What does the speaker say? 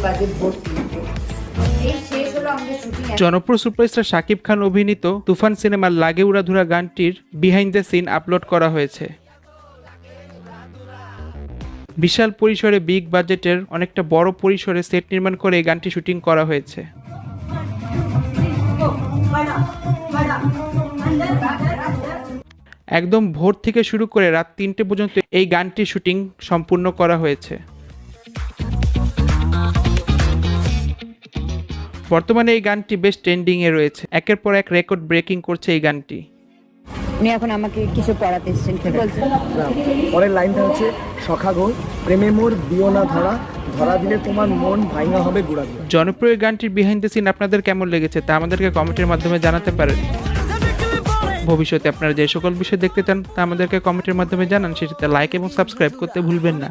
বাজে ভোর 3টে। এই শেষ হলো আমাদের শুটিং। জনপ্রিয় সুপারস্টার শাকিব খান অভিনীত তুফান সিনেমার লাগে উড়াধুরা গানটির বিহাইন্ড দ্য সিন আপলোড করা হয়েছে। বিশাল পরিসরে বিগ বাজেটের অনেকটা বড় পরিসরে সেট নির্মাণ করে এই গানটি শুটিং করা হয়েছে। একদম ভোর থেকে শুরু করে রাত 3টে পর্যন্ত এই গানটির শুটিং সম্পূর্ণ করা হয়েছে। বর্তমানে এই গানটি বেশ ট্রেন্ডিংয়ে রয়েছে, একের পর এক রেকর্ড ব্রেকিং করছে এই গানটি। উনি এখন আমাকে কিছু পড়াতে এসেছেন, কি বলছেন? পরের লাইনটা হচ্ছে সখা গো প্রেমে মোর দিও না ধরা, ধরা দিলে তোমার মন ভাঙা হবে গুড়া গুড়া। জনপ্রিয় গানটির বিহাইন্ড দ্য সিন আপনাদের কেমন লেগেছে তা আমাদেরকে কমেন্টের মাধ্যমে জানাতে পারেন। ভবিষ্যতে আপনারা যে সকল বিষয় দেখতে চান তা আমাদেরকে কমেন্টের মাধ্যমে জানান, সেটাতে লাইক এবং সাবস্ক্রাইব করতে ভুলবেন না।